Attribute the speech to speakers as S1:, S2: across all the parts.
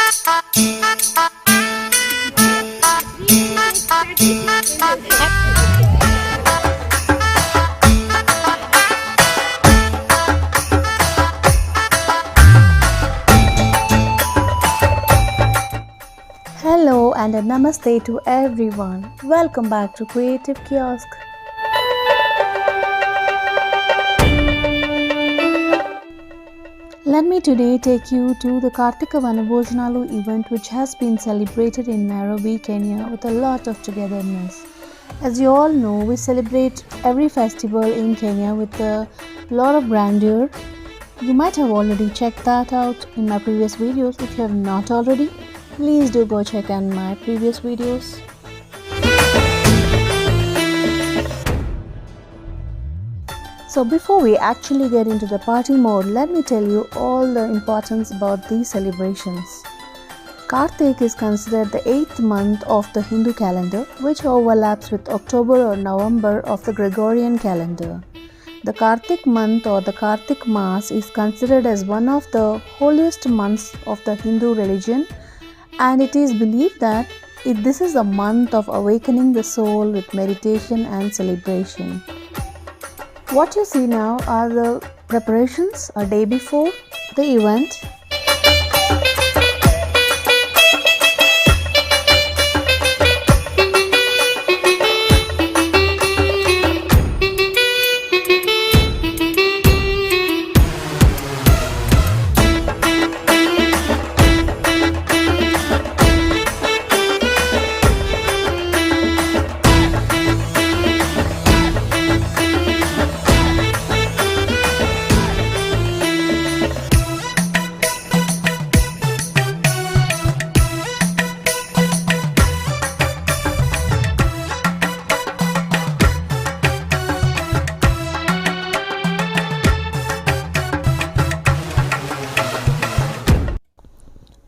S1: Hello and a namaste to everyone. Welcome back to Creative Kiosk. Let me today take you to the Kartika Vanabhojanalu event, which has been celebrated in Nairobi, Kenya with a lot of togetherness. As you all know, we celebrate every festival in Kenya with a lot of grandeur. You might have already checked that out in my previous videos. If you have not already, please do go check out my previous videos. So before we actually get into the party mode, let me tell you all the importance about these celebrations. Kartik is considered the 8th month of the Hindu calendar, which overlaps with October or November of the Gregorian calendar. The Kartik month or the Kartik Mass is considered as one of the holiest months of the Hindu religion, and it is believed that this is a month of awakening the soul with meditation and celebration. What you see now are the preparations a day before the event.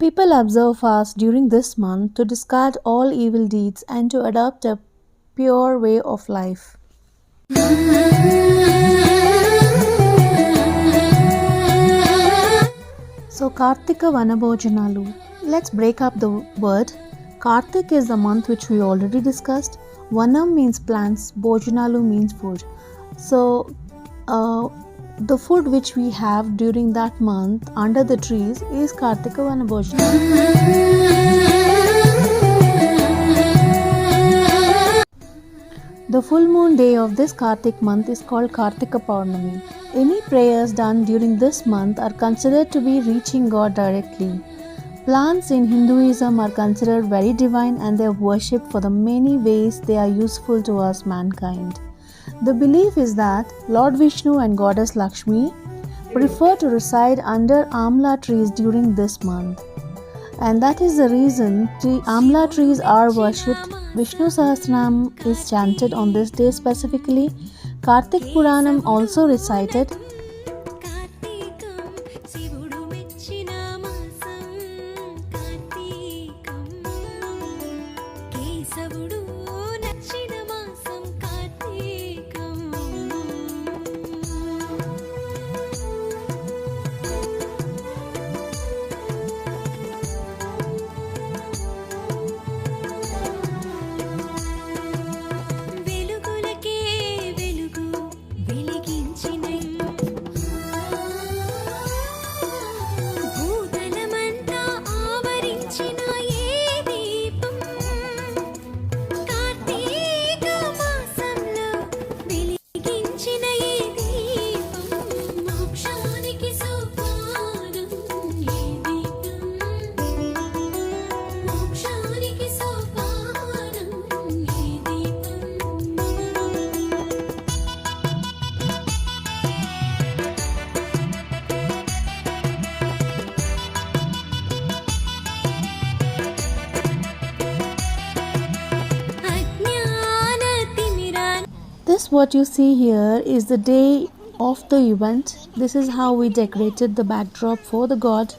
S1: People observe fast during this month to discard all evil deeds and to adopt a pure way of life. So Kartika Vanabhojanalu. Let's break up the word. Kartik is the month which we already discussed. Vanam means plants, Bhojanalu means food. So the food which we have during that month under the trees is Kartika Vanabhojanalu. The full moon day of this Kartik month is called Kartika Purnami. Any prayers done during this month are considered to be reaching God directly. Plants in Hinduism are considered very divine and they are worshipped for the many ways they are useful to us mankind. The belief is that Lord Vishnu and Goddess Lakshmi prefer to reside under amla trees during this month. And that is the reason amla trees are worshipped. Vishnu Sahasranam is chanted on this day specifically. Kartik Puranam also recited. This what you see here is the day of the event. This is how we decorated the backdrop for the god.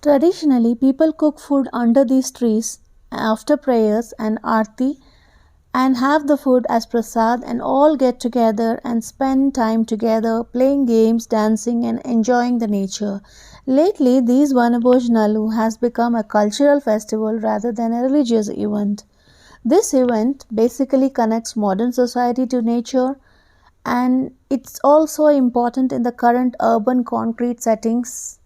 S1: Traditionally, people cook food under these trees after prayers and aarti and have the food as prasad and all get together and spend time together playing games, dancing and enjoying the nature. Lately, these Vanabhojnalu has become a cultural festival rather than a religious event. This event basically connects modern society to nature and it's also important in the current urban concrete settings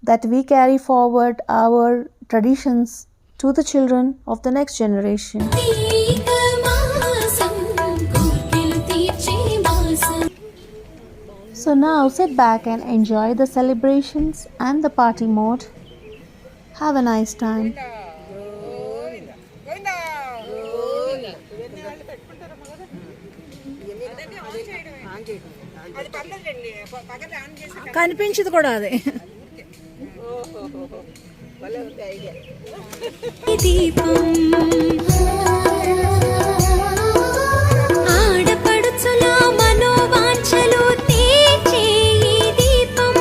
S1: that we carry forward our traditions to the children of the next generation. So now sit back and enjoy the celebrations and the party mode. Have a nice time.
S2: కనిపించదు కూడా అది ఆడపడుచులో మనోవాంఛలు తీర్చే ఈ దీపం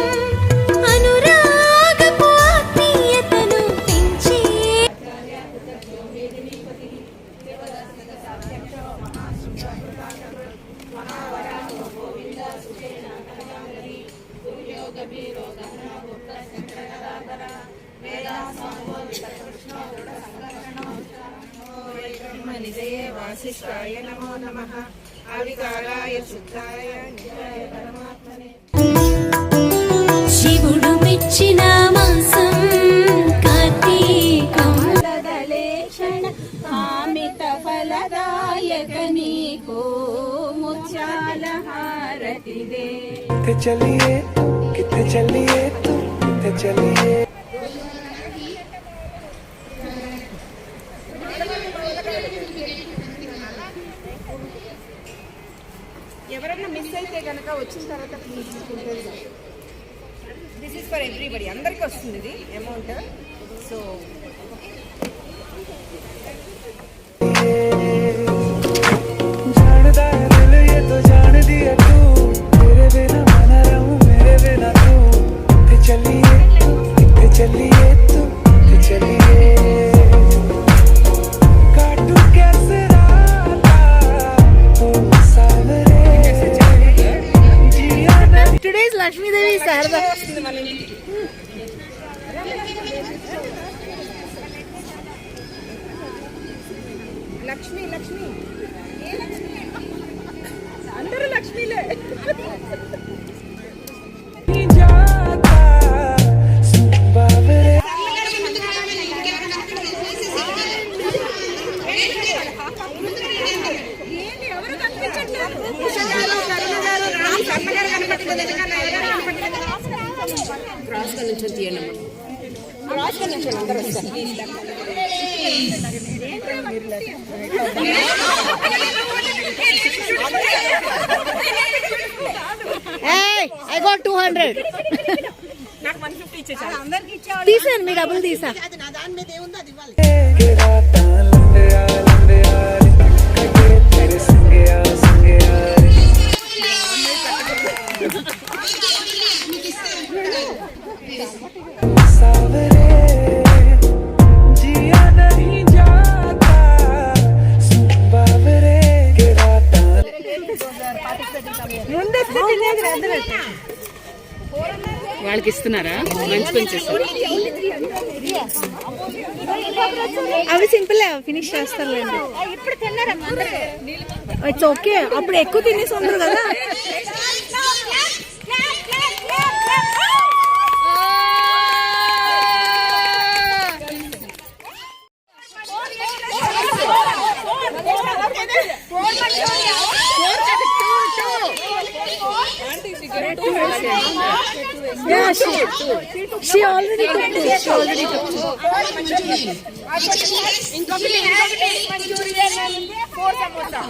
S2: అనురాగపు ఆత్మీయతను పెంచే
S3: వాసిష్ఠాయ నమో నమః ఆవికారాయ శుద్ధాయ నిత్యాయ పరమాత్మనే.
S2: శివుడు మెచ్చిన మాసం కార్తీకం
S4: దలేక్షణ కామిత ఫలదాయక నీకో ముత్యాల హారతిదే.
S5: चलिए कितने चलिए तू कितने चलिए
S3: ఎవరైనా మిస్ అయితే కనుక వచ్చిన తర్వాత please this is for everybody, అందరికీ వస్తుంది ఇది అమౌంట్. సో
S5: जानदा है दिल ये तो जान दिया तू तेरे बिना मैं ना रहूं मेरे बिना तू कितने चलिए तू कितने चलिए काटू कैसे राता ओ सावरे जिया ना
S2: టుడేస్ లక్ష్మీదేవి శారదా
S3: వస్తుంది మన ఇంటికి. లక్ష్మి లక్ష్మి ఏ లక్ష్మి, అందరూ లక్ష్మీలే.
S5: जाता बावरे
S3: ఏంటి ఎవరు కనిపించట్లేదు? కరుణ గారు కన్నగారు కనపడలేదు, వెనకాల ఎవరు కనపడలేదు. క్రాస్ గా నుంచి తీయండి, క్రాస్ గా నుంచి అందరూ వస్తారు.
S2: ఐ గోట్ 200
S3: నాకు 150 ఇచ్చేసారు, అందరికి ఇచ్చేవాళ్ళు.
S2: తీసాను మీ డబ్బులు తీసా
S3: అది నా దాని మీద ఏముందో అది ఇవ్వాలి.
S5: के राता लंबे यार कटे तेरे संगे यार सावरे जिया नहीं जाता बावरे के राता
S6: వాళ్ళకి ఇస్తున్నారా? మంచి పని చేస్తారు.
S2: అవి సింపుల్ ఫినిష్ చేస్తారులేండి. ఇట్స్ ఓకే, అప్పుడు ఎక్కువ తినేసి ఉండరు కదా. Yeah, she already took two. She already took two.
S3: ఇంకొకటి four samosa.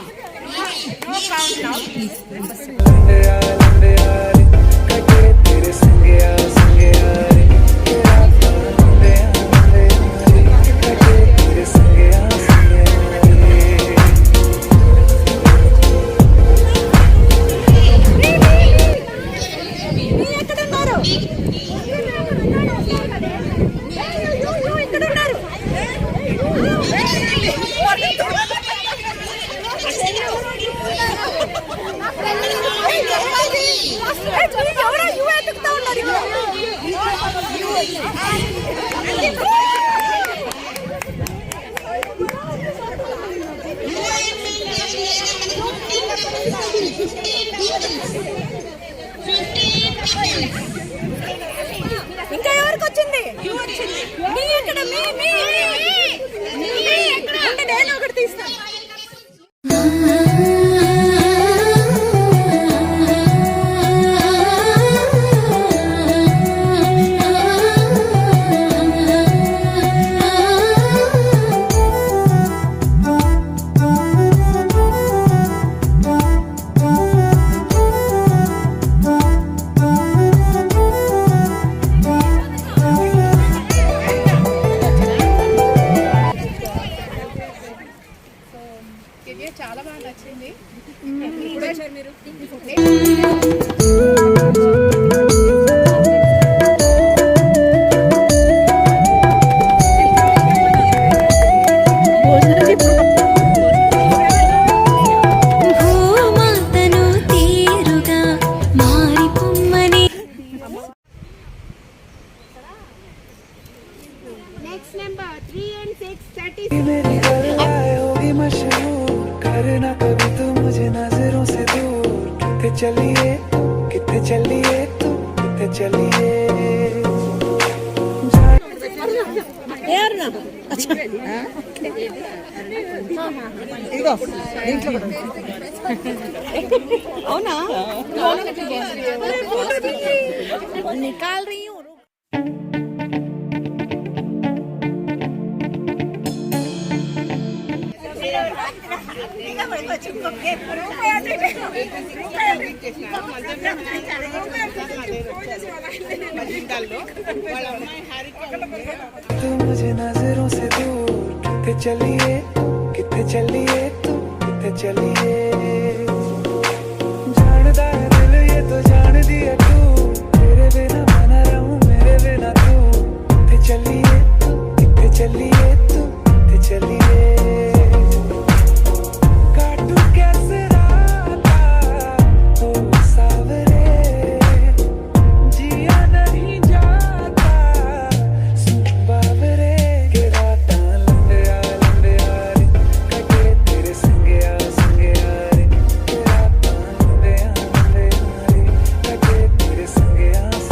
S3: No count now.
S5: लंबे यार कटे तेरे संगे यार के राता लंबे यार कटे तेरे संगे यार
S2: ఇంకా ఎవరికి వచ్చింది మీ ఎక్కడ మీ నేను ఒకటి తీస్తాను.
S3: చాలా బాగా నచ్చింది. Next number 3 and 6 30.
S5: मेरी गल्लाएं होगी मशहूर, करना कभी तू मुझे नजरों से दूर। कितने चलिए तू, कितने चलिए तू, कितने चलिए।
S2: అవునా निकाल रही हूँ.
S5: तू मुझे नजरों से दूर, कितने चलिए तू, कितने चलिए तू, कितने चलिए। जानदा है दिल ये तो जान दिया तू, तेरे बिना मैं ना रहूं, मेरे बिना तू। कितने चलिए तू, कितने चलिए तू, कितने चलिए। काटू कैसे राता ओ सावरे, जिया नहीं जाता सुन बावरे। के राता लंबे रे, कटे तेरे संगे रे। के राता लंबे रे, कटे तेरे संगे रे।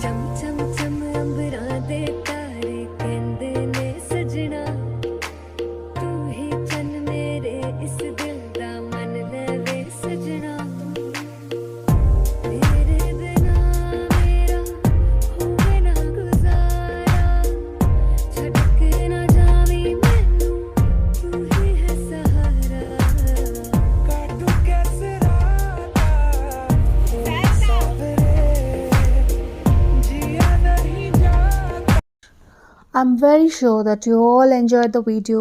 S7: चम चम चम अंबरां दे तारे कहंदे ने सजना, तू ही चन मेरे इस दिल दा मन लवे सजना। तेरे बिना मेरा होवे ना गुजारा, छड़ के ना जावी मैनू, तू ही है सहारा।
S5: काटू कैसे राता ओ सावरे, जिया नहीं जाता।
S1: I'm very sure that you all enjoyed the video.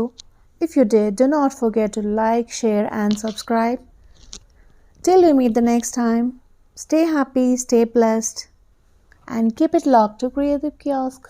S1: If you did, do not forget to like, share, and subscribe. Till we meet the next time, stay happy, stay blessed, and keep it locked to Creative Kiosk.